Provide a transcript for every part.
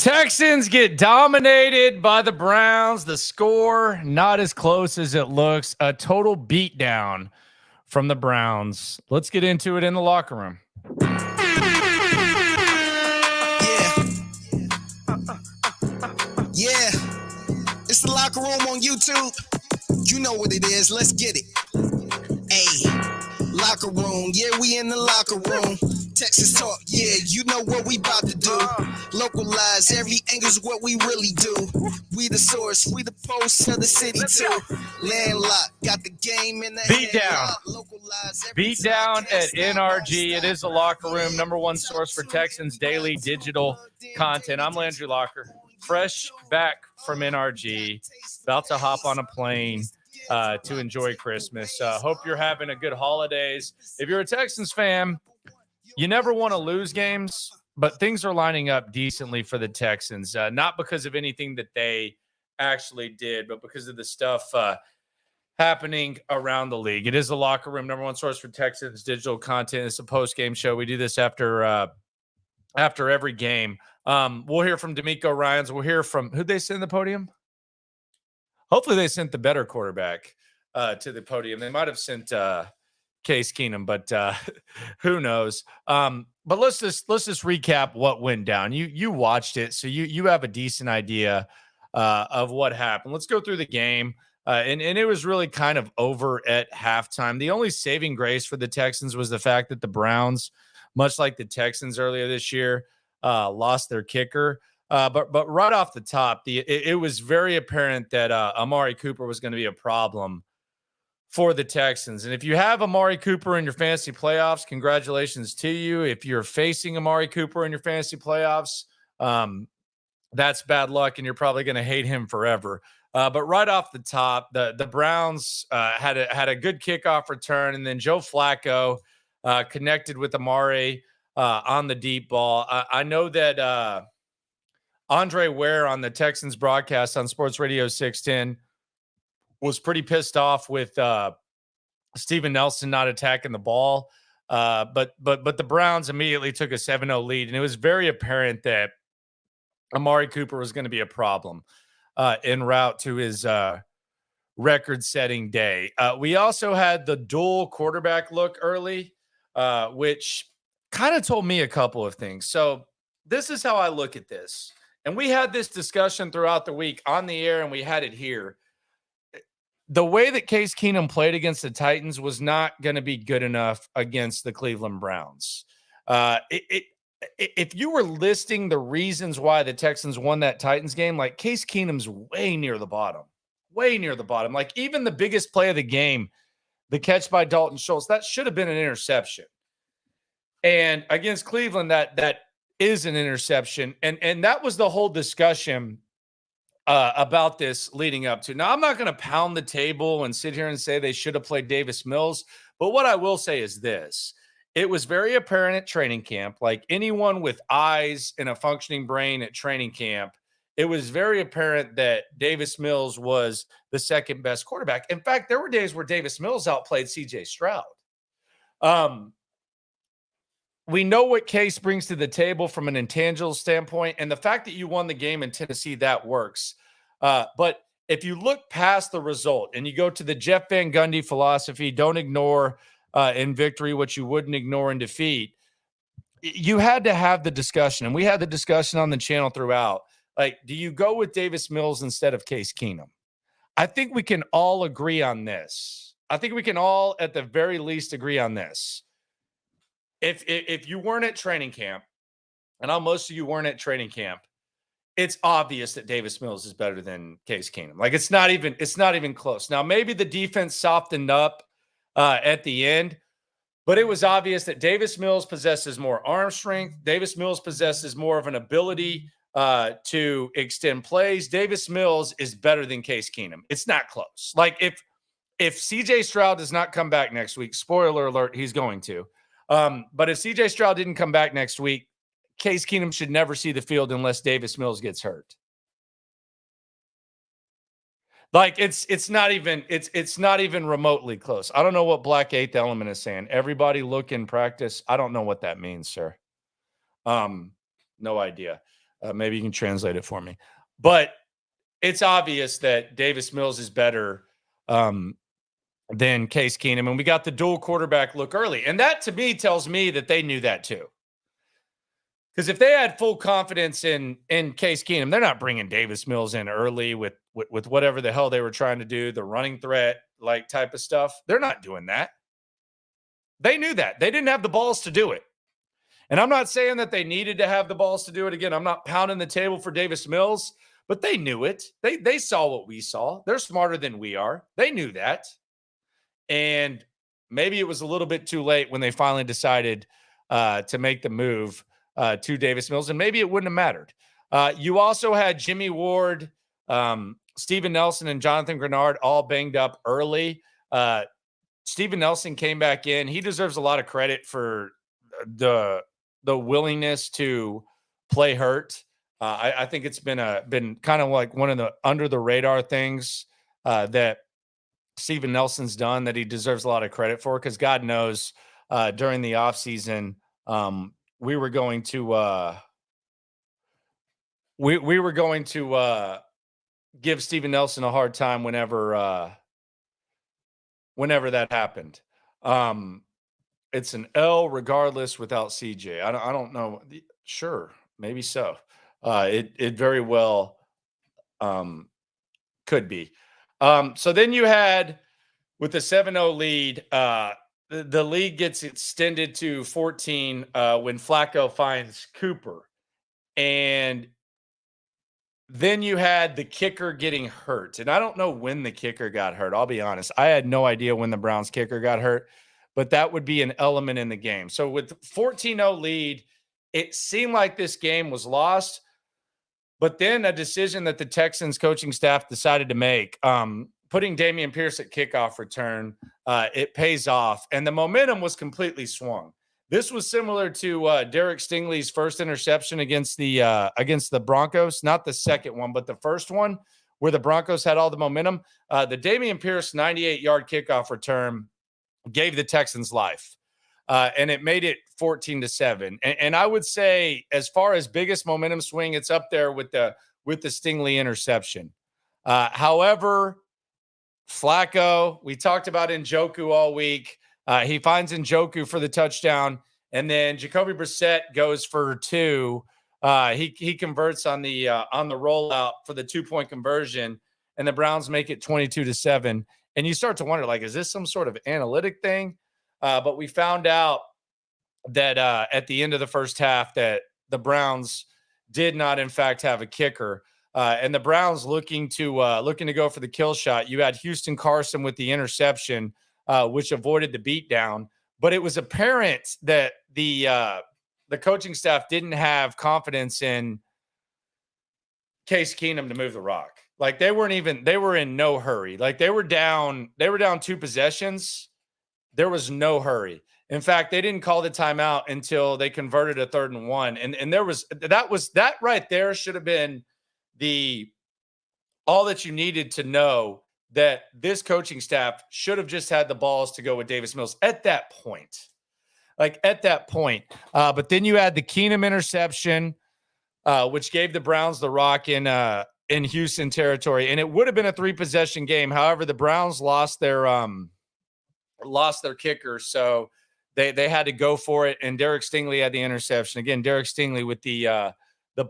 Texans get dominated by the Browns. The score, not as close as it looks. A total beatdown from the Browns. Let's get into it in the locker room. Yeah. It's the locker room on YouTube. You know what it is. Let's get it. Hey, locker room. Yeah, we in the locker room. Texas talk. Yeah, you know what we about to do. Localize every angle's what we really do. We the source. We the pulse of the city too. Landlocked. Got the game in the Beat down at NRG. It is the locker room, number one source for Texans daily digital content. I'm Landry Locker, fresh back from NRG, about to hop on a plane to enjoy Christmas. Hope you're having a good holidays. If you're a Texans fan, you never want to lose games, but things are lining up decently for the Texans, not because of anything that they actually did, but because of the stuff happening around the league. It is the locker room, number one source for Texans digital content. It's a post-game show. We do this after every game. We'll hear from DeMeco Ryans. We'll hear from who'd they send the podium? Hopefully they sent the better quarterback to the podium. They might have sent Case Keenum, but who knows? But let's just recap what went down. You watched it, so you have a decent idea of what happened. Let's go through the game. And it was really kind of over at halftime. The only saving grace for the Texans was the fact that the Browns, much like the Texans earlier this year, lost their kicker. But right off the top, it was very apparent that Amari Cooper was going to be a problem for the Texans. And if you have Amari Cooper in your fantasy playoffs, congratulations to you. If you're facing Amari Cooper in your fantasy playoffs, that's bad luck, and you're probably going to hate him forever. But right off the top, the Browns had a good kickoff return, and then Joe Flacco connected with Amari on the deep ball. I know that Andre Ware on the Texans broadcast on Sports Radio 610 was pretty pissed off with Steven Nelson not attacking the ball. But the Browns immediately took a 7-0 lead, and it was very apparent that Amari Cooper was going to be a problem en route to his record-setting day. We also had the dual quarterback look early, which kind of told me a couple of things. So this is how I look at this. And we had this discussion throughout the week on the air, and we had it here. The way that Case Keenum played against the Titans was not going to be good enough against the Cleveland Browns. If you were listing the reasons why the Texans won that Titans game, like Case Keenum's way near the bottom. Like even the biggest play of the game, the catch by Dalton Schultz, that should have been an interception. And against Cleveland, that is an interception. And that was the whole discussion about this leading up to. Now, I'm not going to pound the table and sit here and say they should have played Davis Mills. But what I will say is this. It was very apparent at training camp, like anyone with eyes and a functioning brain at training camp, it was very apparent that Davis Mills was the second best quarterback. In fact, there were days where Davis Mills outplayed CJ Stroud. We know what Case brings to the table from an intangible standpoint, and the fact that you won the game in Tennessee, that works. But if you look past the result and you go to the Jeff Van Gundy philosophy, don't ignore in victory what you wouldn't ignore in defeat, you had to have the discussion, and we had the discussion on the channel throughout. Like, do you go with Davis Mills instead of Case Keenum? I think we can all agree on this. I think we can all, at the very least, agree on this. If you weren't at training camp, and I know most of you weren't at training camp, it's obvious that Davis Mills is better than Case Keenum. Like, it's not even close. Now, maybe the defense softened up at the end, but it was obvious that Davis Mills possesses more arm strength. Davis Mills possesses more of an ability to extend plays. Davis Mills is better than Case Keenum. It's not close. Like, if CJ Stroud does not come back next week, spoiler alert, he's going to. But if CJ Stroud didn't come back next week, Case Keenum should never see the field unless Davis Mills gets hurt. Like, it's not even remotely close. I don't know what Black Eighth Element is saying. Everybody look in practice. I don't know what that means, sir. No idea. Maybe you can translate it for me. But it's obvious that Davis Mills is better than Case Keenum. And we got the dual quarterback look early. And that, to me, tells me that they knew that too. Because if they had full confidence in Case Keenum, they're not bringing Davis Mills in early with whatever the hell they were trying to do, the running threat like type of stuff. They're not doing that. They knew that. They didn't have the balls to do it. And I'm not saying that they needed to have the balls to do it. Again, I'm not pounding the table for Davis Mills, but they knew it. They saw what we saw. They're smarter than we are. They knew that. And maybe it was a little bit too late when they finally decided to make the move to Davis Mills, and maybe it wouldn't have mattered. You also had Jimmy Ward, Steven Nelson, and Jonathan Grenard all banged up early. Steven Nelson came back in. He deserves a lot of credit for the willingness to play hurt. I think it's been kind of like one of the under the radar things that Steven Nelson's done that he deserves a lot of credit for, because God knows during the offseason, we were going to we were going to give Steven Nelson a hard time whenever that happened. It's an L regardless without CJ. I don't know. Sure, maybe so. It very well could be. So then you had, with the 7-0 lead, the lead gets extended to 14 when Flacco finds Cooper. And then you had the kicker getting hurt. And I don't know when the kicker got hurt. I'll be honest. I had no idea when the Browns kicker got hurt, but that would be an element in the game. So with 14-0 lead, it seemed like this game was lost. But then a decision that the Texans coaching staff decided to make, putting Dameon Pierce at kickoff return, it pays off. And the momentum was completely swung. This was similar to Derek Stingley's first interception against the Broncos. Not the second one, but the first one where the Broncos had all the momentum. The Dameon Pierce 98-yard kickoff return gave the Texans life. And it made it 14-7. And I would say, as far as biggest momentum swing, it's up there with the Stingley interception. However, Flacco, we talked about Njoku all week. He finds Njoku for the touchdown, and then Jacoby Brissett goes for 2. He converts on the rollout for the 2-point conversion, and the Browns make it 22-7. And you start to wonder, like, is this some sort of analytic thing? But we found out that at the end of the first half that the Browns did not, in fact, have a kicker. And the Browns looking to go for the kill shot. You had Houston Carson with the interception, which avoided the beatdown. But it was apparent that the coaching staff didn't have confidence in Case Keenum to move the rock. Like they were in no hurry. Like they were down 2 possessions. There was no hurry. In fact, they didn't call the timeout until they converted a 3rd and 1. And that right there should have been all that you needed to know that this coaching staff should have just had the balls to go with Davis Mills at that point. But then you had the Keenum interception, which gave the Browns the rock in Houston territory. And it would have been a 3-possession game. However, the Browns lost their kicker, so they had to go for it. And Derek Stingley had the interception. Again, Derek Stingley with the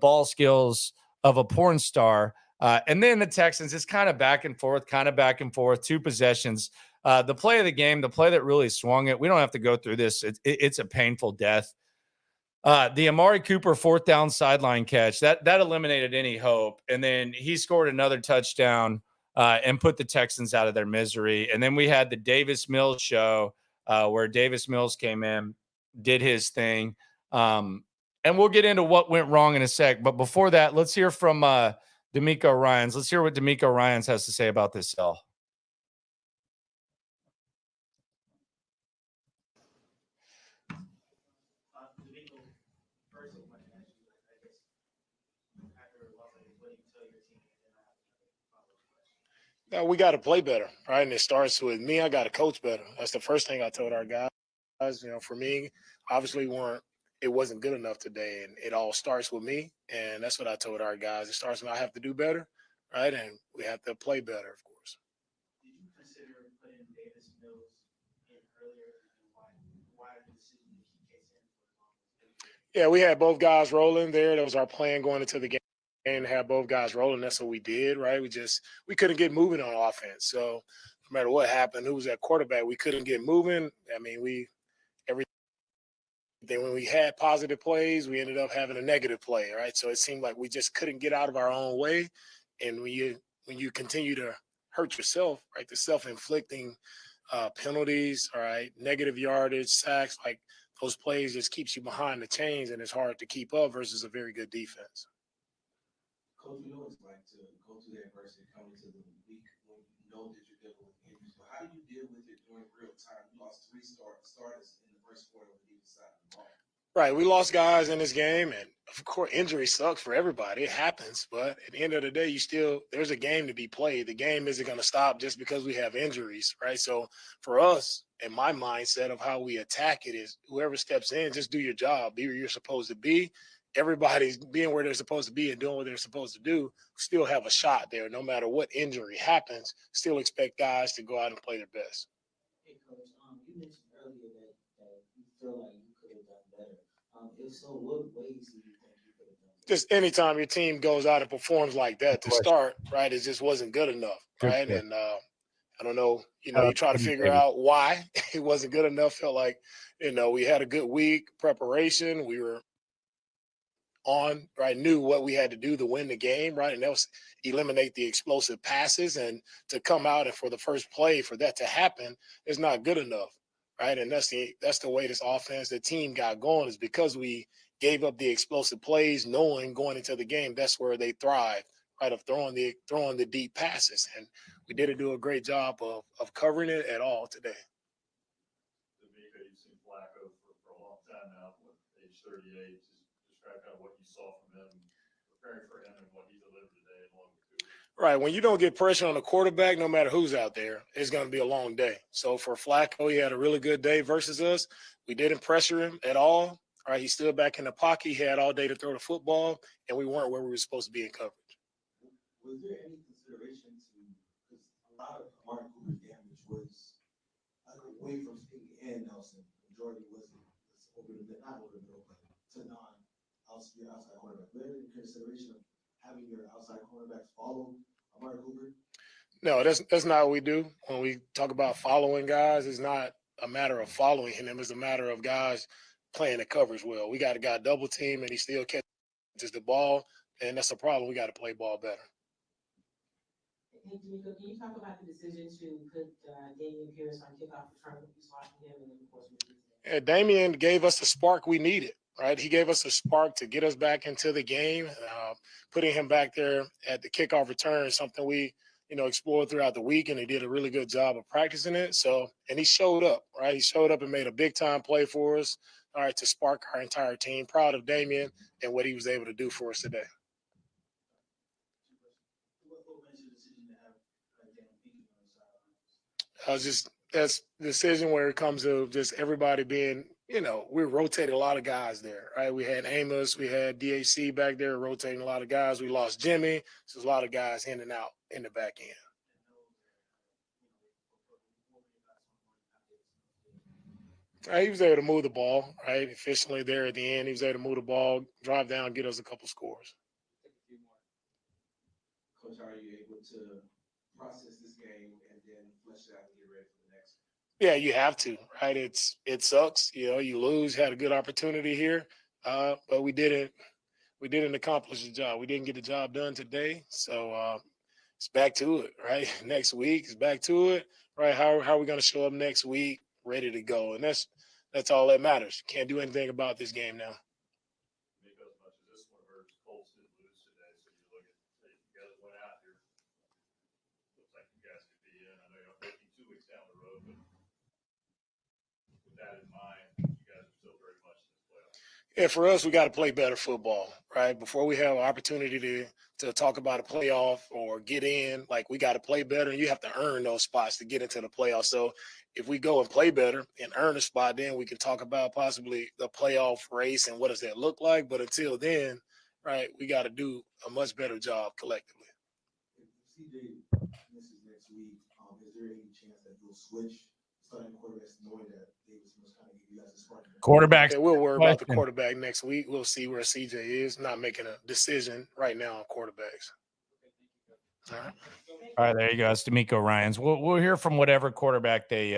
ball skills of a porn star. And then the Texans is kind of back and forth, 2 possessions. The play of the game, the play that really swung it, we don't have to go through this. It's a painful death. The Amari Cooper 4th down sideline catch, that eliminated any hope. And then he scored another touchdown and put the Texans out of their misery. And then we had the Davis Mills show where Davis Mills came in, did his thing. And we'll get into what went wrong in a sec. But before that, let's hear from DeMeco Ryans. Let's hear what DeMeco Ryans has to say about this sell. Yeah, we got to play better, right? And it starts with me. I got to coach better. That's the first thing I told our guys. For me, obviously we weren't it wasn't good enough today, and it all starts with me. And that's what I told our guys. It starts with I have to do better, right? And we have to play better, of course. Did you consider putting Davis Mills in earlier, and why the decision to keep Case in for as long as? Yeah, we had both guys rolling there. That was our plan going into the game, to have both guys rolling. That's what we did, right? We couldn't get moving on offense. So no matter what happened, who was at quarterback, we couldn't get moving. I mean, when we had positive plays, we ended up having a negative play, right? So it seemed like we just couldn't get out of our own way. And when you continue to hurt yourself, right, the self-inflicting penalties, all right, negative yardage, sacks, like those plays just keeps you behind the chains, and it's hard to keep up versus a very good defense. Coach, we know what it's like to go through that adversity, come into the week when you know that you're dealing with injuries. But how do you deal with it during real time? You lost three starters in the first quarter on the defensive side of the ball. Right, we lost guys in this game, and of course, injury sucks for everybody. It happens, but at the end of the day, there's a game to be played. The game isn't going to stop just because we have injuries, right? So for us, in my mindset of how we attack it is whoever steps in, just do your job, be where you're supposed to be. Everybody's being where they're supposed to be and doing what they're supposed to do, still have a shot there. No matter what injury happens, still expect guys to go out and play their best. Hey, Coach, you mentioned earlier that you feel like you could have done better. If so, what ways do you think you could have done better? Just anytime your team goes out and performs like that to start, right, it just wasn't good enough, right? And I don't know, you try to figure out why it wasn't good enough. Felt like, we had a good week preparation. We were on, right, knew what we had to do to win the game, right? And that was eliminate the explosive passes, and to come out and for the first play for that to happen is not good enough, right? And that's the way this offense, the team got going, is because we gave up the explosive plays, knowing going into the game that's where they thrive, right? Of throwing the deep passes, and we didn't do a great job of covering it at all today. DeMeco, you've seen Flacco for a long time now, age 38. Describe kind of what you saw from him, preparing for him, and what he delivered today along with Cooper. Right. When you don't get pressure on the quarterback, no matter who's out there, it's going to be a long day. So for Flacco, he had a really good day versus us. We didn't pressure him at all. Right. He stood back in the pocket. He had all day to throw the football, and we weren't where we were supposed to be in coverage. Was there any consideration because a lot of Amari Cooper's damage was away from Sting and Nelson. The majority was over the middle, not over the middle, but to your outside cornerback. Was there any consideration of having your outside cornerbacks follow Amari Cooper? No, that's not what we do. When we talk about following guys, it's not a matter of following him. It's a matter of guys playing the coverage well. We got a guy double team, and he still catches the ball, and that's a problem. We got to play ball better. Hey, DeMeco, can you talk about the decision to put Damian Pierce on kickoff return? You was watching him, and then of course Yeah, Damian gave us the spark we needed, right? He gave us a spark to get us back into the game. Putting him back there at the kickoff return is something we, explored throughout the week, and he did a really good job of practicing it. So, and he showed up, right? He showed up and made a big-time play for us, all right, to spark our entire team. Proud of Damian and what he was able to do for us today. That's the decision where it comes to just everybody being, we rotated a lot of guys there, right? We had Amos, we had DAC back there rotating a lot of guys. We lost Jimmy. So there's a lot of guys in and out in the back end. He was able to move the ball, right? Efficiently there at the end. He was able to move the ball, drive down, get us a couple scores. Coach, are you able to process this game and then flesh it out and get ready for the next? Yeah, you have to, right? It sucks. You lose, had a good opportunity here, but we didn't accomplish the job. We didn't get the job done today. So it's back to it, right? Next week it's back to it, right? How are we going to show up next week ready to go? And that's all that matters. Can't do anything about this game now. As much as this one hurts, Colts did lose today, so you look at you guys went out here. Looks like you guys could be in. I know you're looking 2 weeks down the road, but with that in mind, you guys are still very much in this playoff. Yeah, for us, we got to play better football, right? Before we have an opportunity to talk about a playoff or get in, like we got to play better, and you have to earn those spots to get into the playoffs. So if we go and play better and earn a spot, then we can talk about possibly the playoff race and what does that look like. But until then, right, we got to do a much better job collectively. If CJ misses next week, is there any chance that you'll switch starting quarterbacks knowing that Davis Mills kind of give you guys a spark? Quarterback. Okay, we'll worry about the question. quarterback next week. We'll see where CJ is. Not making a decision right now on quarterbacks. All right. All right, there you go. It's DeMeco Ryans. We'll hear from whatever quarterback they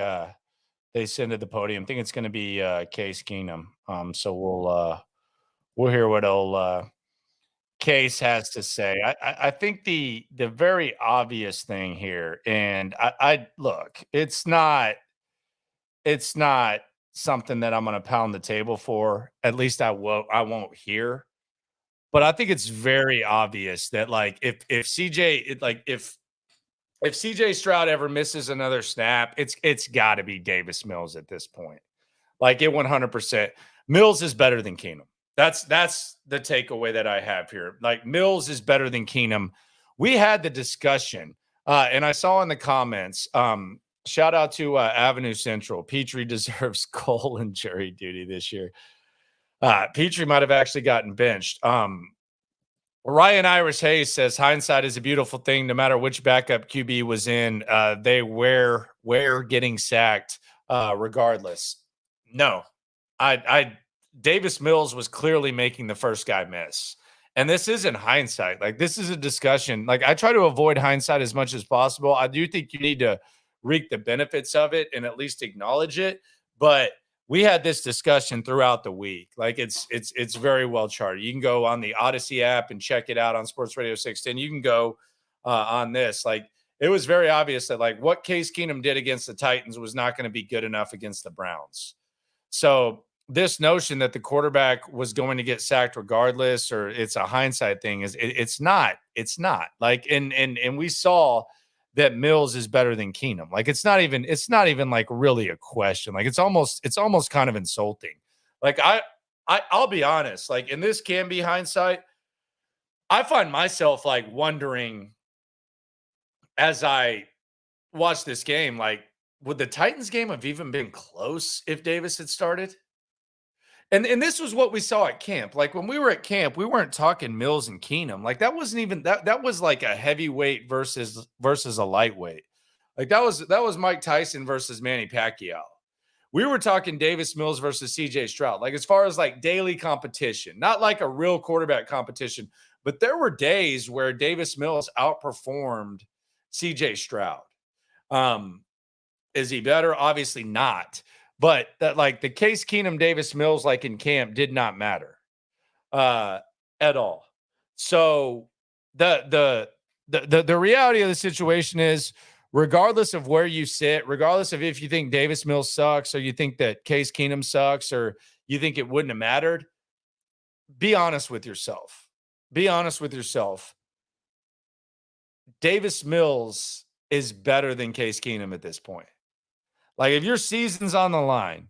send to the podium. I think it's going to be Case Keenum. So we'll hear what old Case has to say. I think the very obvious thing here, and I look, it's not something that I'm going to pound the table for. At least I won't hear. But I think it's very obvious that like if CJ Stroud ever misses another snap, it's got to be Davis Mills at this point. Like it 100%. Mills is better than Keenum. That's the takeaway that I have here. Like Mills is better than Keenum. We had the discussion, and I saw in the comments. Shout out to Avenue Central. Petrie deserves Cole and jury duty this year. Petrie might have actually gotten benched. Ryan Irish Hayes says hindsight is a beautiful thing. No matter which backup QB was in, they were getting sacked regardless. No, Davis Mills was clearly making the first guy miss. And this isn't hindsight. Like this is a discussion. Like I try to avoid hindsight as much as possible. I do think you need to reap the benefits of it and at least acknowledge it. But we had this discussion throughout the week. Like it's very well charted. You can go on the Odyssey app and check it out on Sports Radio 610. You can go on this. Like it was very obvious that like what Case Keenum did against the Titans was not going to be good enough against the Browns. So this notion that the quarterback was going to get sacked regardless, or it's a hindsight thing, is it's not. It's not. Like and we saw that Mills is better than Keenum. Like it's not even like really a question. Like it's almost kind of insulting. Like I'll be honest, like, and this can be hindsight. I find myself like wondering as I watch this game, like, would the Titans game have even been close if Davis had started? And this was what we saw at camp. Like when we were at camp, we weren't talking Mills and Keenum. Like that wasn't even that was like a heavyweight versus a lightweight. Like that was Mike Tyson versus Manny Pacquiao. We were talking Davis Mills versus CJ Stroud. Like as far as like daily competition, not like a real quarterback competition, but there were days where Davis Mills outperformed CJ Stroud. Is he better? Obviously not. But that like the Case Keenum Davis Mills like in camp did not matter at all. So the reality of the situation is, regardless of where you sit, regardless of if you think Davis Mills sucks or you think that Case Keenum sucks or you think it wouldn't have mattered, be honest with yourself. Be honest with yourself. Davis Mills is better than Case Keenum at this point. Like if your season's on the line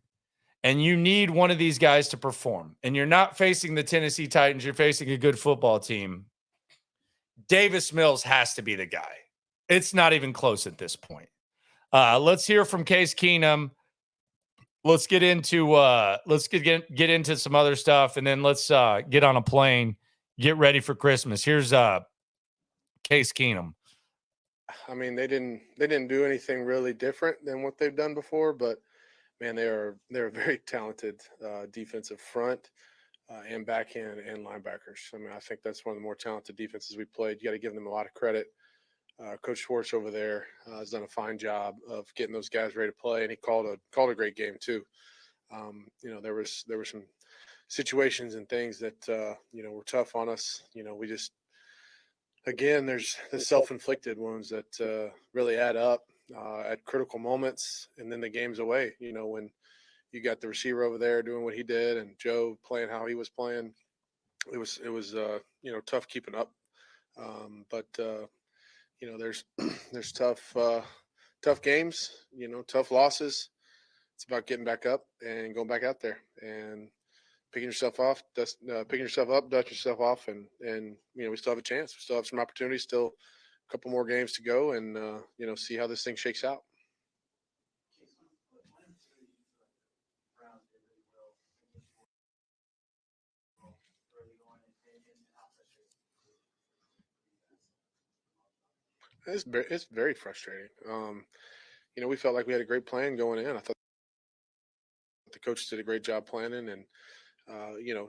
and you need one of these guys to perform and you're not facing the Tennessee Titans, you're facing a good football team, Davis Mills has to be the guy. It's not even close at this point. Let's hear from Case Keenum. Let's get into get into some other stuff, and then let's get on a plane, get ready for Christmas. Here's Case Keenum. I mean, they didn't do anything really different than what they've done before, but man, they're a very talented defensive front and backhand and linebackers. I mean, I think that's one of the more talented defenses we played. You got to give them a lot of credit. Coach Schwartz over there has done a fine job of getting those guys ready to play, and he called a great game too. There were some situations and things that were tough on us. We just, again, there's the self-inflicted wounds that really add up at critical moments, and then the game's away. When you got the receiver over there doing what he did and Joe playing how he was playing, it was tough keeping up. But there's tough games, tough losses. It's about getting back up and going back out there and picking yourself up, dust yourself off, and we still have a chance. We still have some opportunities, still a couple more games to go, and see how this thing shakes out. It's very frustrating. We felt like we had a great plan going in. I thought the coach did a great job planning and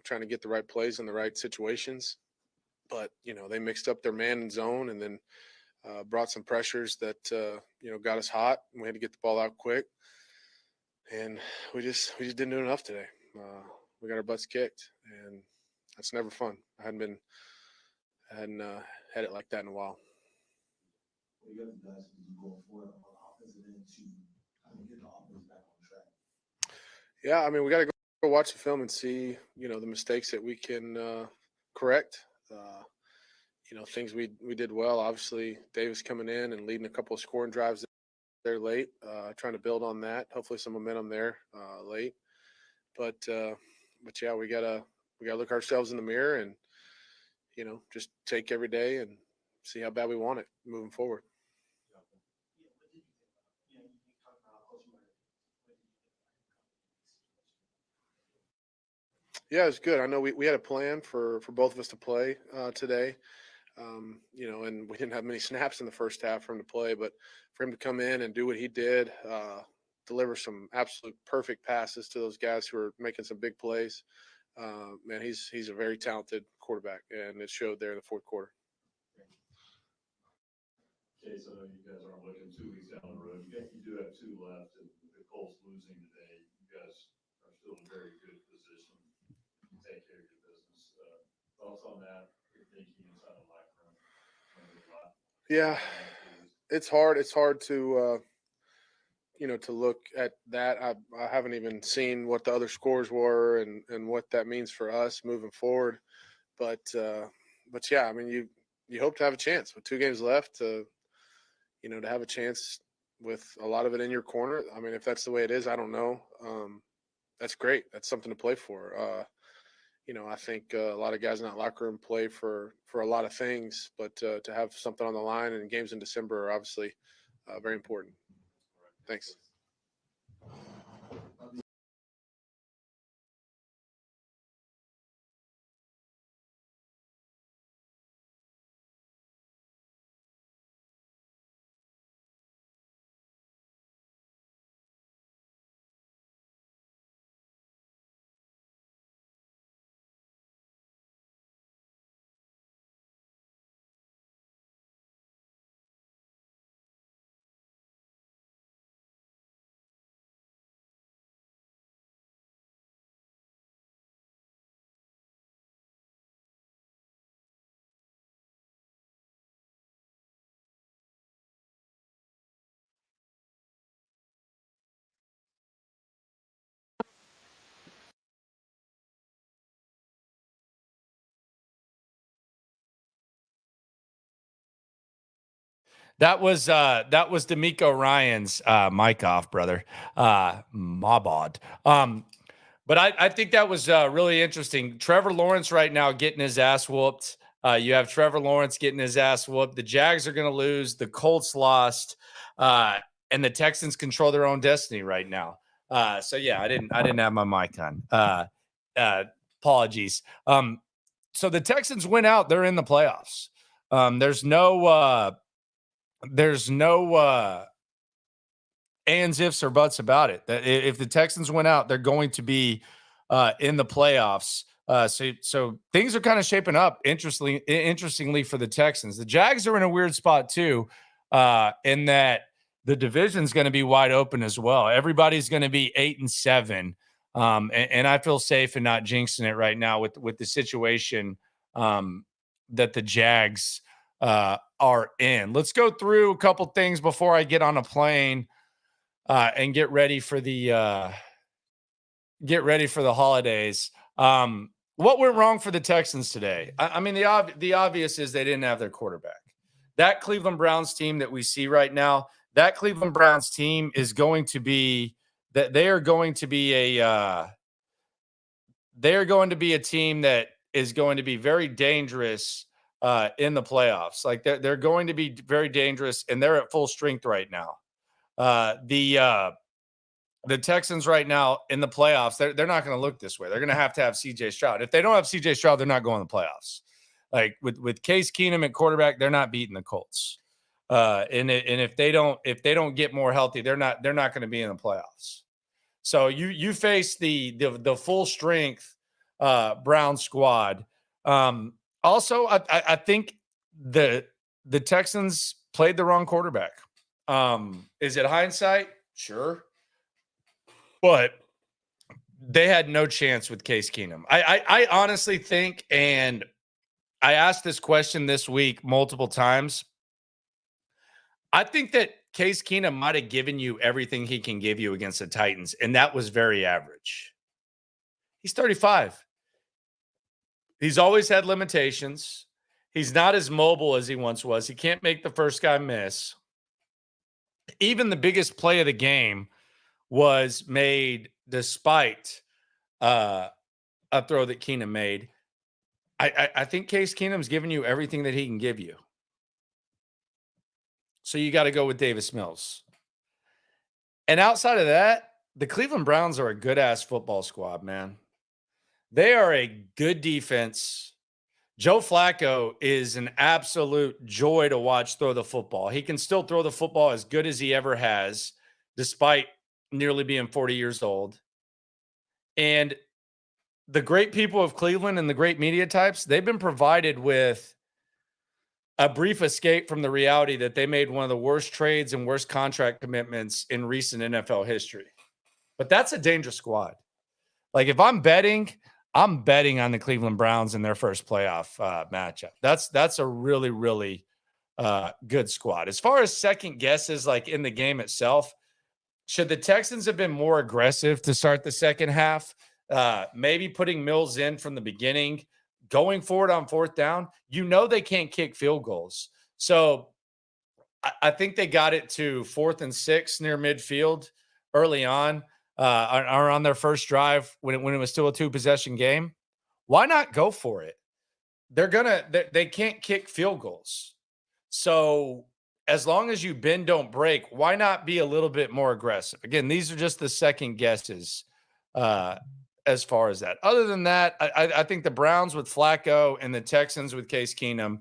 trying to get the right plays in the right situations. But they mixed up their man and zone, and then brought some pressures that got us hot, and we had to get the ball out quick. And we just didn't do enough today. We got our butts kicked, and that's never fun. I hadn't had it like that in a while. You got the guys going forward on offensive end to kind of get the offense back on track. Yeah, I mean, we got to go watch the film and see, the mistakes that we can correct. Things we did well. Obviously, Davis coming in and leading a couple of scoring drives there late, trying to build on that. Hopefully, some momentum there late. But yeah, we gotta look ourselves in the mirror and just take every day and see how bad we want it moving forward. Yeah, it's good. I know we had a plan for both of us to play today, and we didn't have many snaps in the first half for him to play, but for him to come in and do what he did, deliver some absolute perfect passes to those guys who are making some big plays. Man, he's a very talented quarterback, and it showed there in the fourth quarter. Case, I know you guys aren't looking 2 weeks down the road. You do have 2 left, and with the Colts losing today, you guys are still in a very good position to take care of your business. Thoughts on that? Your thinking inside the locker room? Yeah, it's hard. It's hard to to look at that. I haven't even seen what the other scores were and what that means for us moving forward. But yeah, I mean, you hope to have a chance with 2 games left to have a chance with a lot of it in your corner. I mean, if that's the way it is, I don't know. That's great. That's something to play for. I think a lot of guys in that locker room play for a lot of things, but to have something on the line and games in December are obviously very important. Thanks. That was DeMeco Ryans, mic off, brother. My bod. But I think that was really interesting. Trevor Lawrence right now getting his ass whooped. You have Trevor Lawrence getting his ass whooped. The Jags are going to lose. The Colts lost, and the Texans control their own destiny right now. So yeah, I didn't have my mic on. Apologies. So the Texans win out. They're in the playoffs. There's no ands, ifs, or buts about it. That if the Texans win out, they're going to be in the playoffs. So things are kind of shaping up interestingly for the Texans. The Jags are in a weird spot too, in that the division's going to be wide open as well. Everybody's going to be 8-7, and I feel safe in not jinxing it right now with the situation that the Jags are in. Let's go through a couple things before I get on a plane and get ready for the holidays. What went wrong for the Texans today? I mean, the obvious is they didn't have their quarterback. That Cleveland Browns team that we see right now, that Cleveland Browns team is going to be that they are going to be they're going to be a team that is going to be very dangerous in the playoffs. Like they're going to be very dangerous, and they're at full strength right now. The Texans right now in the playoffs, they're not going to look this way. They're going to have CJ Stroud. If they don't have CJ Stroud, they're not going to the playoffs. Like with Case Keenum at quarterback, they're not beating the Colts. And if they don't get more healthy, they're not going to be in the playoffs. So you face the full strength Brown squad. Also, I think the Texans played the wrong quarterback. Is it hindsight? Sure. But they had no chance with Case Keenum. I honestly think, and I asked this question this week multiple times, I think that Case Keenum might have given you everything he can give you against the Titans, and that was very average. He's 35. He's always had limitations. He's not as mobile as he once was. He can't make the first guy miss. Even the biggest play of the game was made despite a throw that Keenum made. I think Case Keenum's giving you everything that he can give you. So you got to go with Davis Mills. And outside of that, the Cleveland Browns are a good-ass football squad, man. They are a good defense. Joe Flacco is an absolute joy to watch throw the football. He can still throw the football as good as he ever has, despite nearly being 40 years old. And the great people of Cleveland and the great media types, they've been provided with a brief escape from the reality that they made one of the worst trades and worst contract commitments in recent NFL history. But that's a dangerous squad. Like if I'm betting on the Cleveland Browns in their first playoff matchup. That's a really, really good squad. As far as second guesses, like in the game itself, should the Texans have been more aggressive to start the second half? Maybe putting Mills in from the beginning, going forward on fourth down. They can't kick field goals. So I think they got it to 4th and 6 near midfield early on, or on their first drive when it was still a 2-possession game. Why not go for it? They can't kick field goals. So as long as you bend, don't break, why not be a little bit more aggressive? Again, these are just the second guesses as far as that. Other than that, I think the Browns with Flacco and the Texans with Case Keenum,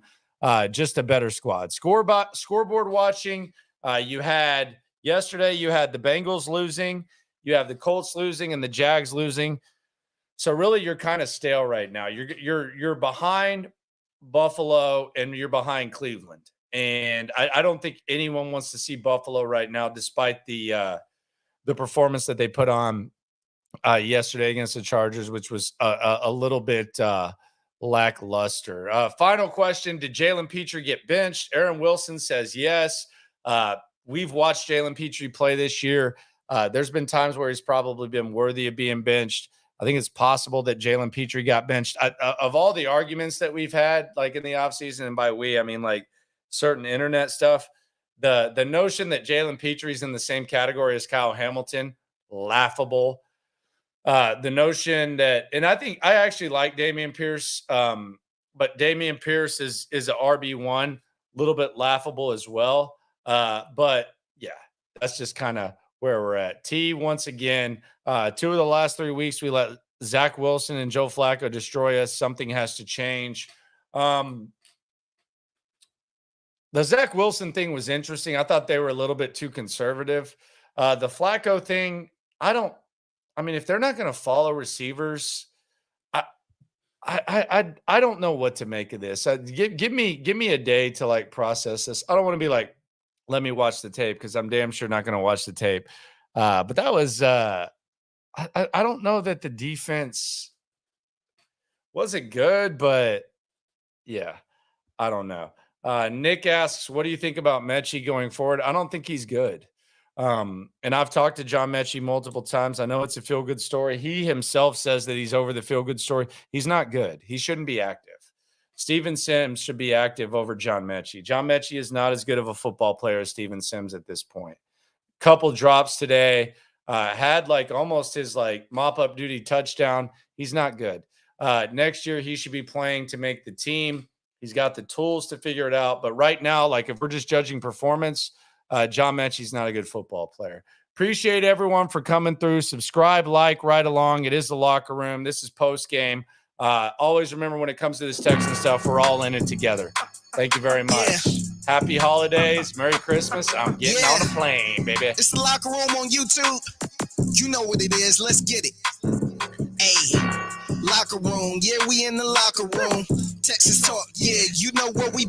just a better squad. Scoreboard watching, yesterday you had the Bengals losing, you have the Colts losing, and the Jags losing. So really, you're kind of stale right now. You're behind Buffalo and you're behind Cleveland. And I don't think anyone wants to see Buffalo right now, despite the performance that they put on yesterday against the Chargers, which was a little bit lackluster. Final question: did Jalen Petrie get benched? Aaron Wilson says yes. We've watched Jalen Petrie play this year. There's been times where he's probably been worthy of being benched. I think it's possible that Jalen Petrie got benched. Of all the arguments that we've had, like in the offseason, and by we, I mean like certain internet stuff, the notion that Jalen Petrie's in the same category as Kyle Hamilton, laughable. The notion that, and I actually like Dameon Pierce, but Dameon Pierce is an RB1, a little bit laughable as well. But yeah, that's just kind of where we're at. T, once again, 2 of the last 3 weeks, we let Zach Wilson and Joe Flacco destroy us. Something has to change. The Zach Wilson thing was interesting. I thought they were a little bit too conservative. The Flacco thing, if they're not going to follow receivers, I don't know what to make of this. Give me a day to like process this. I don't want to be like, let me watch the tape, because I'm damn sure not going to watch the tape. But that was I don't know that the defense wasn't good, but yeah, I don't know. Nick asks, what do you think about Mechie going forward? I don't think he's good. And I've talked to John Mechie multiple times. I know it's a feel-good story. He himself says that he's over the feel-good story. He's not good. He shouldn't be active. Steven Sims should be active over John Mechie. John Mechie is not as good of a football player as Steven Sims at this point. Couple drops today. Had like almost his like mop-up duty touchdown. He's not good. Next year, he should be playing to make the team. He's got the tools to figure it out. But right now, like if we're just judging performance, John Mechie's not a good football player. Appreciate everyone for coming through. Subscribe, like, right along. It is the Locker Room. This is post game. Always remember when it comes to this Texan stuff, we're all in it together. Thank you very much. Happy holidays. Merry Christmas. I'm getting on a plane, baby. It's the Locker Room on YouTube. You know what it is. Let's get it. Hey, Locker Room. Yeah, we in the Locker Room. Texas talk. Yeah, you know what we